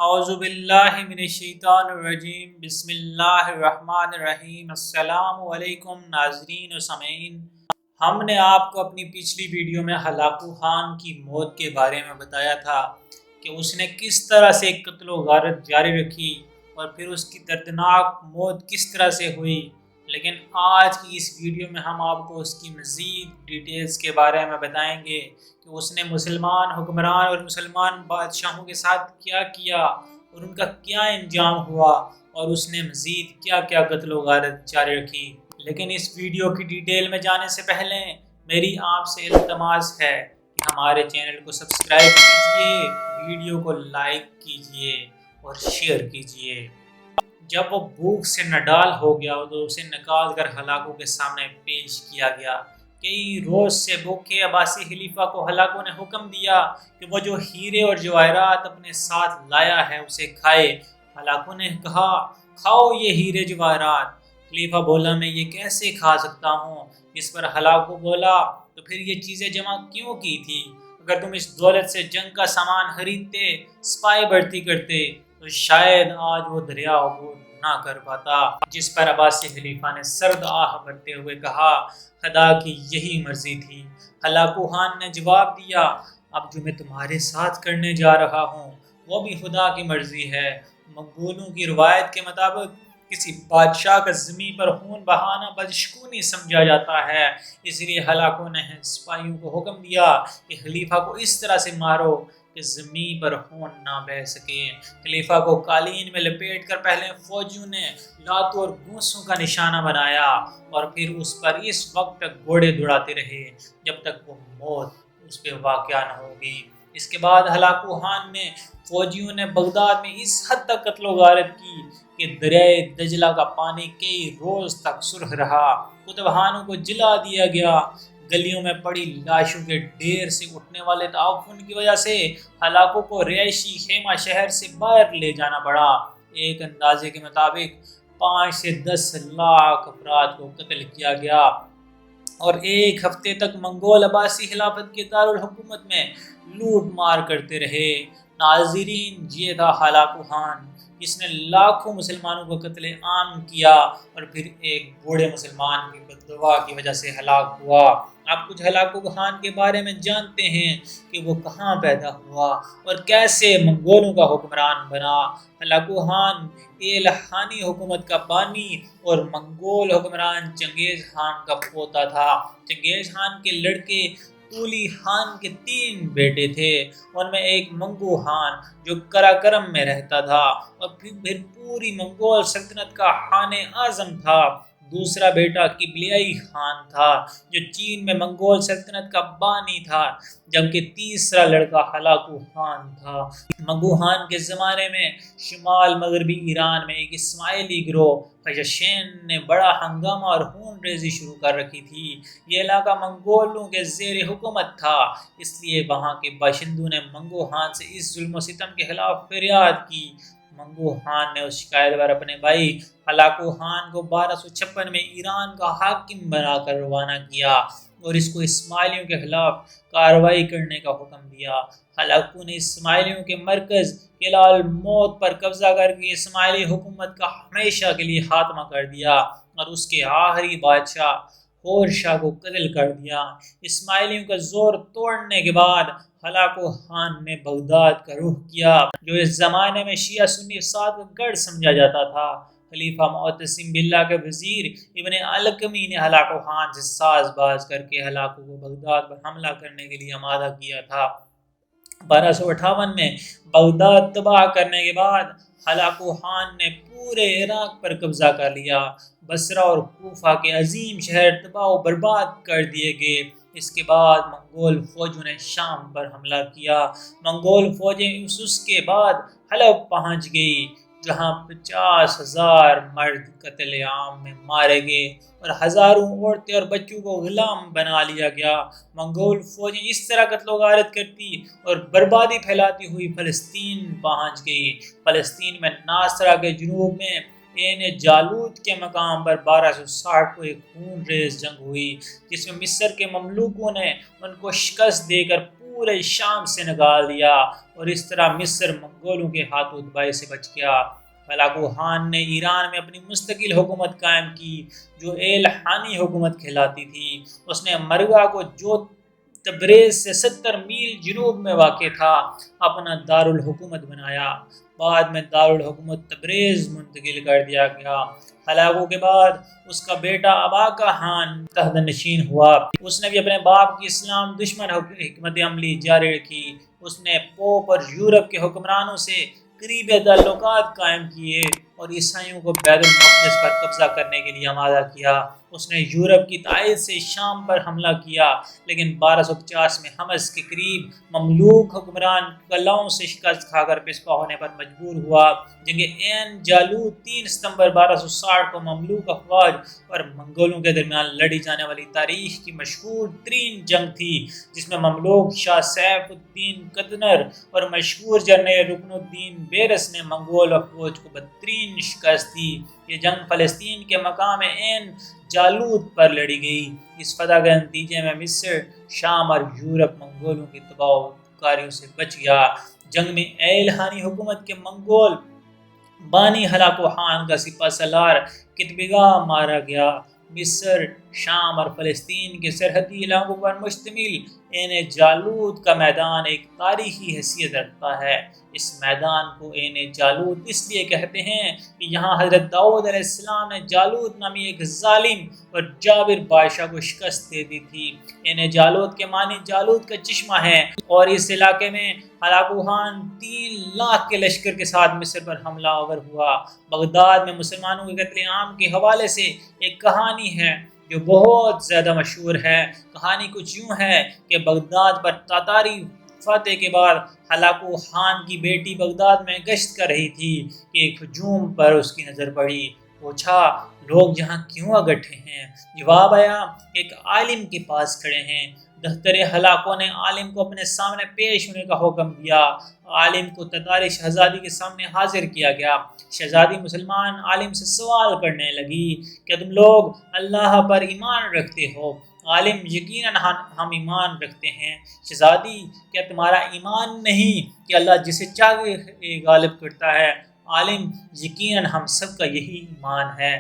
اعوذ باللہ من الشیطان الرجیم، بسم اللہ الرحمن الرحیم۔ السلام علیکم ناظرین و سامعین۔ ہم نے آپ کو اپنی پچھلی ویڈیو میں ہلاکو خان کی موت کے بارے میں بتایا تھا کہ اس نے کس طرح سے قتل و غارت جاری رکھی اور پھر اس کی دردناک موت کس طرح سے ہوئی، لیکن آج کی اس ویڈیو میں ہم آپ کو اس کی مزید ڈیٹیلز کے بارے میں بتائیں گے کہ اس نے مسلمان حکمران اور مسلمان بادشاہوں کے ساتھ کیا کیا اور ان کا کیا انجام ہوا، اور اس نے مزید کیا کیا قتل و غارت جاری رکھی۔ لیکن اس ویڈیو کی ڈیٹیل میں جانے سے پہلے میری آپ سے التماس ہے کہ ہمارے چینل کو سبسکرائب کیجئے، ویڈیو کو لائک کیجئے اور شیئر کیجئے۔ جب وہ بھوک سے نڈال ہو گیا تو اسے نکال کر ہلاکو کے سامنے پیش کیا گیا۔ کئی روز سے بھوکے عباسی خلیفہ کو ہلاکو نے حکم دیا کہ وہ جو ہیرے اور جواہرات اپنے ساتھ لایا ہے اسے کھائے۔ ہلاکو نے کہا، کھاؤ یہ ہیرے جواہرات۔ خلیفہ بولا، میں یہ کیسے کھا سکتا ہوں؟ اس پر ہلاکو بولا، تو پھر یہ چیزیں جمع کیوں کی تھی؟ اگر تم اس دولت سے جنگ کا سامان خریدتے، سپاہی بھرتی کرتے تو شاید آج وہ دریا عبور نہ کر پاتا۔ جس پر عباسی خلیفہ نے سرد آہ بھرتے ہوئے کہا، خدا کی یہی مرضی تھی۔ ہلاکو خان نے جواب دیا، اب جو میں تمہارے ساتھ کرنے جا رہا ہوں وہ بھی خدا کی مرضی ہے۔ منگولوں کی روایت کے مطابق کسی بادشاہ کا زمین پر خون بہانا بدشگونی سمجھا جاتا ہے، اس لیے ہلاکو نے سپاہیوں کو حکم دیا کہ خلیفہ کو اس طرح سے مارو کہ زمین پر خون نہ بہہ سکے۔ خلیفہ کو قالین میں لپیٹ کر پہلے فوجیوں نے لاتوں اور گونسوں کا نشانہ بنایا اور پھر اس پر اس وقت تک گھوڑے دوڑاتے رہے جب تک وہ موت اس پہ واقع نہ ہوگی۔ اس کے بعد ہلاکو خان نے فوجیوں نے بغداد میں اس حد تک قتل و غارت کی کہ دریائے دجلہ کا پانی کئی روز تک سرخ رہا، کتبخانوں کو جلا دیا گیا۔ گلیوں میں پڑی لاشوں کے ڈھیر سے اٹھنے والے تعفن کی وجہ سے ہلاکو کو رہائشی خیمہ شہر سے باہر لے جانا پڑا۔ ایک اندازے کے مطابق 5 سے 10 لاکھ افراد کو قتل کیا گیا اور ایک ہفتے تک منگول عباسی خلافت کے دارالحکومت میں لوٹ مار کرتے رہے۔ ناظرین، یہ تھا ہلاکو خان جس نے لاکھوں مسلمانوں کو قتل عام کیا اور پھر ایک بوڑھے مسلمان کی بددعا کی وجہ سے ہلاک ہوا۔ آپ کچھ ہلاکو خان کے بارے میں جانتے ہیں کہ وہ کہاں پیدا ہوا اور کیسے منگولوں کا حکمران بنا۔ ہلاکو خان ایلخانی حکومت کا بانی اور منگول حکمران چنگیز خان کا پوتا تھا۔ چنگیز خان کے لڑکے تولی خان کے 3 بیٹے تھے، ان میں ایک منگو خان جو قراقرم میں رہتا تھا اور پھر پوری منگول سلطنت کا خان اعظم تھا۔ دوسرا بیٹا قبلیائی خان تھا جو چین میں منگول سلطنت کا بانی تھا، جبکہ تیسرا لڑکا ہلاکو خان تھا۔ منگو خان کے زمانے میں شمال مغربی ایران میں ایک اسماعیلی گروہ خشاشین نے بڑا ہنگامہ اور خون ریزی شروع کر رکھی تھی۔ یہ علاقہ منگولوں کے زیر حکومت تھا، اس لیے وہاں کے باشندوں نے منگو خان سے اس ظلم و ستم کے خلاف فریاد کی۔ منگو خان نے اس شکایت پر اپنے بھائی ہلاکو خان کو 1256 میں ایران کا حاکم بنا کر روانہ کیا اور اس کو اسماعیلیوں کے خلاف کارروائی کرنے کا حکم دیا۔ ہلاکو نے اسماعیلیوں کے مرکز قلعہ الموت پر قبضہ کر کے اسماعیلی حکومت کا ہمیشہ کے لیے خاتمہ کر دیا اور اس کے آخری بادشاہ خور شاہ کو قتل کر دیا۔ اسماعیلیوں کا زور توڑنے کے بعد ہلاکو خان نے بغداد کا رخ کیا، جو اس زمانے میں شیعہ سنی فساد کا گڑھ سمجھا جاتا تھا۔ خلیفہ معتصم باللہ کے وزیر ابن القمی نے ہلاکو خان سے ساز باز کر کے ہلاکو کو بغداد پر حملہ کرنے کے لیے آمادہ کیا تھا۔ 1258 میں بغداد تباہ کرنے کے بعد ہلاکو خان نے پورے عراق پر قبضہ کر لیا۔ بصرہ اور کوفہ کے عظیم شہر تباہ و برباد کر دیے گئے۔ اس کے بعد منگول فوجوں نے شام پر حملہ کیا۔ منگول فوجیں اس کے بعد حلب پہنچ گئی، جہاں 50,000 مرد قتل عام میں مارے گئے اور ہزاروں عورتیں اور بچوں کو غلام بنا لیا گیا۔ منگول فوجیں اس طرح قتل و غارت کرتی اور بربادی پھیلاتی ہوئی فلسطین پہنچ گئی۔ فلسطین میں ناصرہ کے جنوب میں عین جالوت کے مقام پر 1260 کو ایک خون ریز جنگ ہوئی، جس میں مصر کے مملوکوں نے ان کو شکست دے کر پورے شام سے نکال دیا اور اس طرح مصر منگولوں کے ہاتھوں تباہی سے بچ گیا۔ ہلاکو خان نے ایران میں اپنی مستقل حکومت قائم کی جو الہانی حکومت کہلاتی تھی۔ اس نے مرگا کو جو تبریز سے 70 میل جنوب میں واقع تھا اپنا دارالحکومت بنایا۔ بعد میں دارالحکومت تبریز منتقل کر دیا گیا۔ ہلاکو کے بعد اس کا بیٹا اباقہ خان تحت نشین ہوا۔ اس نے بھی اپنے باپ کی اسلام دشمن حکمت عملی جاری رکھی۔ اس نے پوپ اور یورپ کے حکمرانوں سے قریبی تعلقات قائم کیے اور عیسائیوں کو بیت المقدس پر قبضہ کرنے کے لیے آمادہ کیا۔ اس نے یورپ کی تائید سے شام پر حملہ کیا، لیکن 1250 میں حمص کے قریب مملوک حکمران قلعوں سے شکست کھا کر پسپا ہونے پر مجبور ہوا۔ جنگ عین جالوت 3 ستمبر 1260 کو مملوک افواج اور منگولوں کے درمیان لڑی جانے والی تاریخ کی مشہور ترین جنگ تھی، جس میں مملوک شاہ سیف الدین قطنر اور مشہور جنرل رکن الدین بیرس نے منگول افواج کو بدترین شکست دی۔ یہ جنگ فلسطین کے مقام عین جالوت پر لڑی گئی۔ اس فتح کے نتیجے میں مصر، شام اور یورپ منگولوں کی تباہ و کاریوں سے بچ گیا۔ جنگ میں الہانی حکومت کے منگول بانی ہلاکو خان کا سپہ سالار قطبگاہ مارا گیا۔ مصر، شام اور فلسطین کے سرحدی علاقوں پر مشتمل عین جالوت کا میدان ایک تاریخی حیثیت رکھتا ہے۔ اس میدان کو عین جالوت اس لیے کہتے ہیں کہ یہاں حضرت داؤد علیہ السلام نے جالوت نامی ایک ظالم اور جابر بادشاہ کو شکست دے دی تھی۔ عین جالوت کے معنی جالوت کا چشمہ ہے اور اس علاقے میں ہلاکو خان 3 لاکھ کے لشکر کے ساتھ مصر پر حملہ آور ہوا۔ بغداد میں مسلمانوں کے قتل عام کے حوالے سے ایک کہانی ہے جو بہت زیادہ مشہور ہے۔ کہانی کچھ یوں ہے کہ بغداد پر تاتاری فتح کے بعد ہلاکو خان کی بیٹی بغداد میں گشت کر رہی تھی کہ ایک ہجوم پر اس کی نظر پڑی۔ پوچھا، لوگ یہاں کیوں اکٹھے ہیں؟ جواب آیا، ایک عالم کے پاس کھڑے ہیں۔ دختر ہلاکو نے عالم کو اپنے سامنے پیش ہونے کا حکم دیا۔ عالم کو تتاری شہزادی کے سامنے حاضر کیا گیا۔ شہزادی مسلمان عالم سے سوال کرنے لگی کہ تم لوگ اللہ پر ایمان رکھتے ہو؟ عالم، یقیناً ہم ایمان رکھتے ہیں۔ شہزادی، کیا تمہارا ایمان نہیں کہ اللہ جسے چاہے غالب کرتا ہے؟ عالم، یقیناً ہم سب کا یہی ایمان ہے۔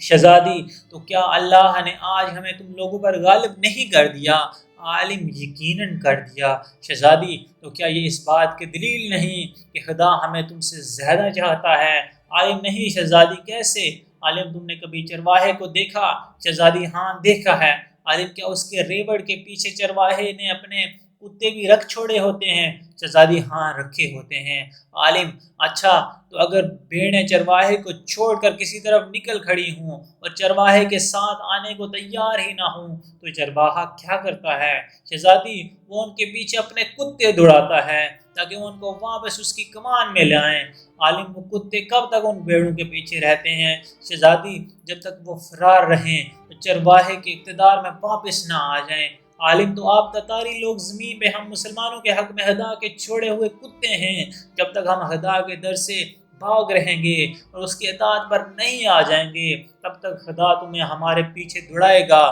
شہزادی، تو کیا اللہ نے آج ہمیں تم لوگوں پر غالب نہیں کر دیا؟ عالم، یقیناً کر دیا۔ شہزادی، تو کیا یہ اس بات کی دلیل نہیں کہ خدا ہمیں تم سے زیادہ چاہتا ہے؟ عالم، نہیں شہزادی، کیسے؟ عالم، تم نے کبھی چرواہے کو دیکھا؟ شہزادی، ہاں دیکھا ہے۔ عالم، کیا اس کے ریوڑ کے پیچھے چرواہے نے اپنے کتے بھی رکھ چھوڑے ہوتے ہیں؟ شہزادی، ہاں رکھے ہوتے ہیں۔ عالم، اچھا، تو اگر بھیڑیں چرواہے کو چھوڑ کر کسی طرف نکل کھڑی ہوں اور چرواہے کے ساتھ آنے کو تیار ہی نہ ہوں تو چرواہا کیا کرتا ہے؟ شہزادی، وہ ان کے پیچھے اپنے کتے دوڑاتا ہے تاکہ وہ ان کو واپس اس کی کمان میں لائیں۔ عالم، وہ کتے کب تک ان بھیڑوں کے پیچھے رہتے ہیں؟ شہزادی، جب تک وہ فرار رہیں تو چرواہے کے اقتدار میں واپس نہ آ جائیں۔ عالم، تو آپ تتاری لوگ زمین پہ ہم مسلمانوں کے حق میں خدا کے چھوڑے ہوئے کتے ہیں۔ جب تک ہم خدا کے در سے بھاگ رہیں گے اور اس کی اطاعت پر نہیں آ جائیں گے تب تک خدا تمہیں ہمارے پیچھے دوڑائے گا،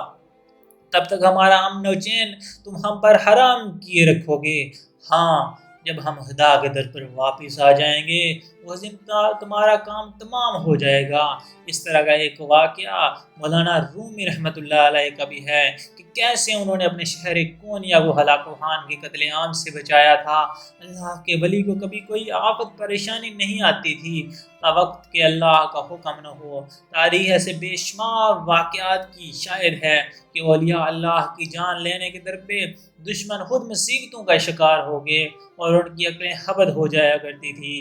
تب تک ہمارا امن و چین تم ہم پر حرام کیے رکھو گے۔ ہاں، جب ہم خدا کے در پر واپس آ جائیں گے اس دن تمہارا کام تمام ہو جائے گا۔ اس طرح کا ایک واقعہ مولانا رومی رحمۃ اللہ علیہ کا بھی ہے کہ کیسے انہوں نے اپنے شہر کونیا کو ہلاکو خان کے قتل عام سے بچایا تھا۔ اللہ کے ولی کو کبھی کوئی آفت پریشانی نہیں آتی تھی تا وقت کہ اللہ کا حکم نہ ہو۔ تاریخ ایسے بے شمار واقعات کی شاہد ہے کہ اولیاء اللہ کی جان لینے کے در پہ دشمن خود مصیبتوں کا شکار ہو گئے اور ان کی عقلیں حبد ہو جایا کرتی تھی۔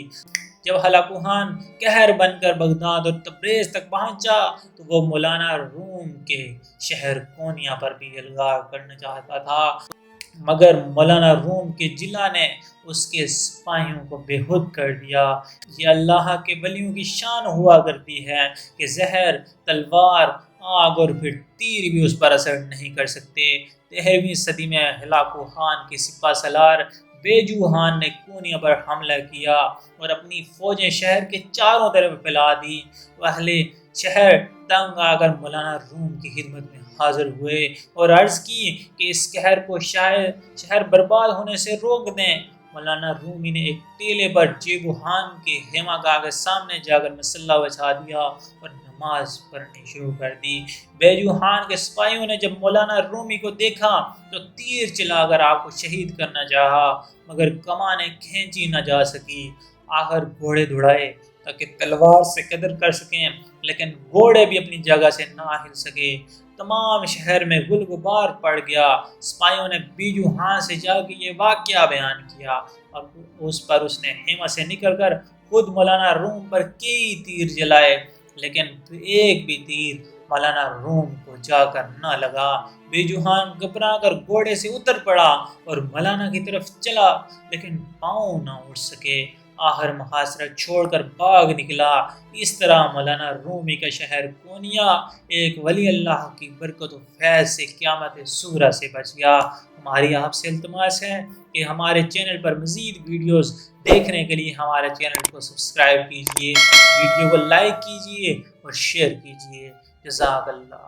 جب ہلاکو خان قہر بن کر بغداد اور تبریز تک پہنچا تو وہ مولانا روم کے شہر کونیا پر بھی الغار کرنا چاہتا تھا، مگر مولانا روم کے جلا نے اس کے سپاہیوں کو بے خود کر دیا۔ یہ اللہ کے ولیوں کی شان ہوا کرتی ہے کہ زہر، تلوار، آگ اور پھر تیر بھی اس پر اثر نہیں کر سکتے۔ 13ویں صدی میں ہلاکو خان کے سپہ سالار بیجو خان نے کونیا پر حملہ کیا اور اپنی فوجیں شہر کے چاروں طرف پھیلا دی۔ اہل شہر تنگ آ کر مولانا روم کی خدمت میں حاضر ہوئے اور عرض کی کہ اس قہر کو شہر برباد ہونے سے روک دیں۔ مولانا رومی نے ایک ٹیلے پر جیبوہان کے خیمہ گاہ کے سامنے جا کر مسلح بچھا دیا اور نماز پڑھنی شروع کر دی۔ بیجوہان کے سپاہیوں نے جب مولانا رومی کو دیکھا تو تیر چلا کر آپ کو شہید کرنا چاہا، مگر کمانیں کھینچی نہ جا سکی۔ آخر گھوڑے دوڑائے تاکہ تلوار سے قتل کر سکیں، لیکن گھوڑے بھی اپنی جگہ سے نہ ہل سکے۔ تمام شہر میں گل غبار پڑ گیا۔ سپاہیوں نے بیجوہان سے جا کے یہ واقعہ بیان کیا اور اس نے خیمہ سے نکل کر خود مولانا روم پر کئی تیر جلائے، لیکن ایک بھی تیر مولانا روم کو جا کر نہ لگا۔ بیجوہان گھبرا کر گھوڑے سے اتر پڑا اور مولانا کی طرف چلا، لیکن پاؤں نہ اٹھ سکے۔ آخر محاصرہ چھوڑ کر بھاگ نکلا۔ اس طرح مولانا رومی کا شہر کونیا ایک ولی اللہ کی برکت و فیض سے قیامت صغریٰ سے بچ گیا۔ ہماری آپ سے التماس ہے کہ ہمارے چینل پر مزید ویڈیوز دیکھنے کے لیے ہمارے چینل کو سبسکرائب کیجیے، ویڈیو کو لائک کیجیے اور شیئر کیجیے۔ جزاک اللہ۔